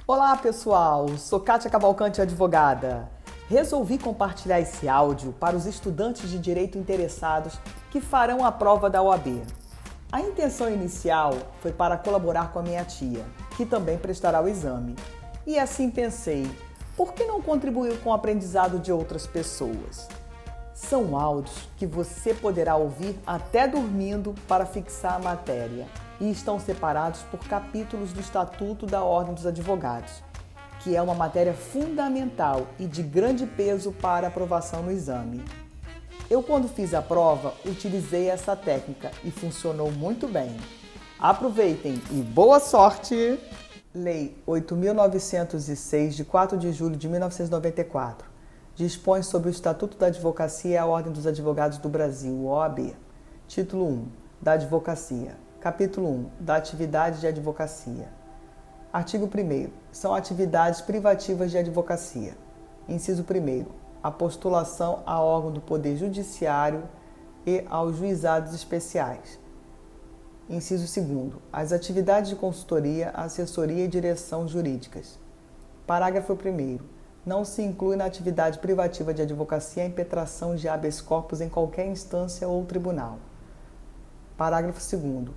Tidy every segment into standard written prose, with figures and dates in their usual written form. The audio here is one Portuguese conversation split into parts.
Olá pessoal, sou Kátia Cavalcante, advogada. Resolvi compartilhar esse áudio para os estudantes de direito interessados que farão a prova da OAB. A intenção inicial foi para colaborar com a minha tia, que também prestará o exame. E assim pensei, por que não contribuir com o aprendizado de outras pessoas? São áudios que você poderá ouvir até dormindo para fixar a matéria e estão separados por capítulos do Estatuto da Ordem dos Advogados, que é uma matéria fundamental e de grande peso para aprovação no exame. Eu, quando fiz a prova, utilizei essa técnica e funcionou muito bem. Aproveitem e boa sorte! Lei 8.906, de 4 de julho de 1994, dispõe sobre o Estatuto da Advocacia e a Ordem dos Advogados do Brasil, OAB. Título 1. Da Advocacia. Capítulo 1. Da atividade de advocacia. Artigo 1º. São atividades privativas de advocacia. Inciso 1º. A postulação a órgão do Poder Judiciário e aos juizados especiais. Inciso 2º. As atividades de consultoria, assessoria e direção jurídicas. Parágrafo 1º. Não se inclui na atividade privativa de advocacia a impetração de habeas corpus em qualquer instância ou tribunal. Parágrafo 2º.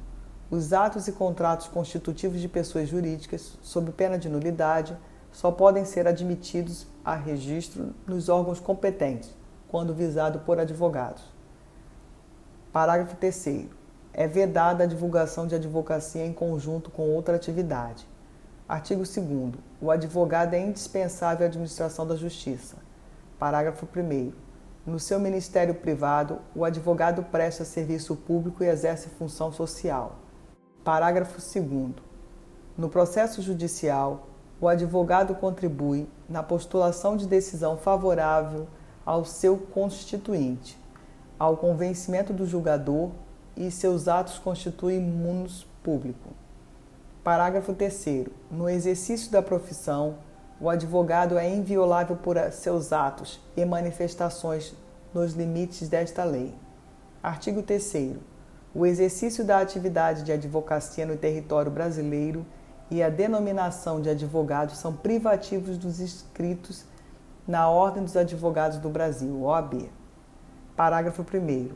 Os atos e contratos constitutivos de pessoas jurídicas, sob pena de nulidade, só podem ser admitidos a registro nos órgãos competentes, quando visado por advogados. Parágrafo 3º. É vedada a divulgação de advocacia em conjunto com outra atividade. Artigo 2º. O advogado é indispensável à administração da justiça. Parágrafo 1º. No seu ministério privado, o advogado presta serviço público e exerce função social. Parágrafo 2º. No processo judicial, o advogado contribui na postulação de decisão favorável ao seu constituinte, ao convencimento do julgador e seus atos constituem munus público. Parágrafo 3º. No exercício da profissão, o advogado é inviolável por seus atos e manifestações nos limites desta lei. Artigo 3º. O exercício da atividade de advocacia no território brasileiro e a denominação de advogado são privativos dos inscritos na Ordem dos Advogados do Brasil, OAB. Parágrafo 1º.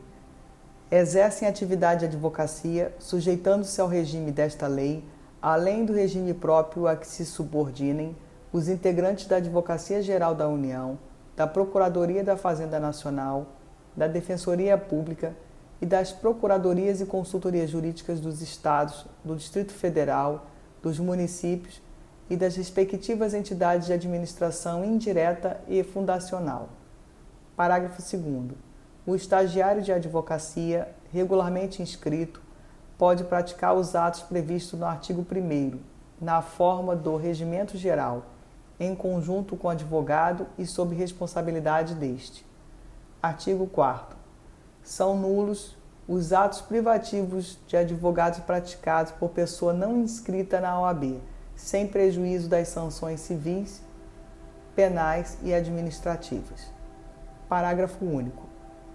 Exercem atividade de advocacia, sujeitando-se ao regime desta lei, além do regime próprio a que se subordinem, os integrantes da Advocacia Geral da União, da Procuradoria da Fazenda Nacional, da Defensoria Pública e das Procuradorias e Consultorias Jurídicas dos Estados, do Distrito Federal, dos municípios e das respectivas entidades de administração indireta e fundacional. Parágrafo 2º. O estagiário de advocacia, regularmente inscrito, pode praticar os atos previstos no artigo 1º, na forma do regimento geral, em conjunto com o advogado e sob responsabilidade deste. Artigo 4º. São nulos os atos privativos de advogados praticados por pessoa não inscrita na OAB, sem prejuízo das sanções civis, penais e administrativas. Parágrafo único.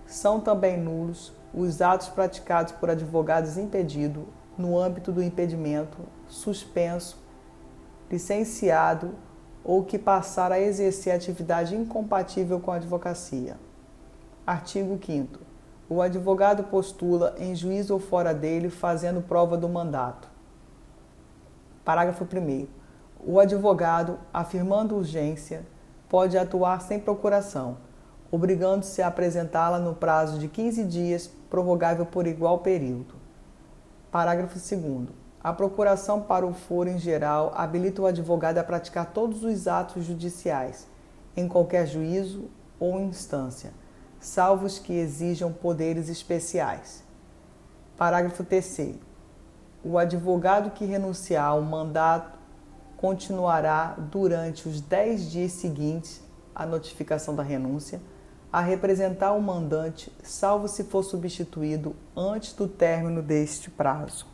São também nulos os atos praticados por advogados impedido, no âmbito do impedimento, suspenso, licenciado ou que passar a exercer atividade incompatível com a advocacia. Artigo 5º. O advogado postula em juízo ou fora dele, fazendo prova do mandato. Parágrafo 1º. O advogado, afirmando urgência, pode atuar sem procuração, obrigando-se a apresentá-la no prazo de 15 dias, prorrogável por igual período. Parágrafo 2º. A procuração para o foro em geral habilita o advogado a praticar todos os atos judiciais, em qualquer juízo ou instância, salvo os que exijam poderes especiais. Parágrafo 3º. O advogado que renunciar ao mandato continuará, durante os 10 dias seguintes à notificação da renúncia, a representar o mandante, salvo se for substituído antes do término deste prazo.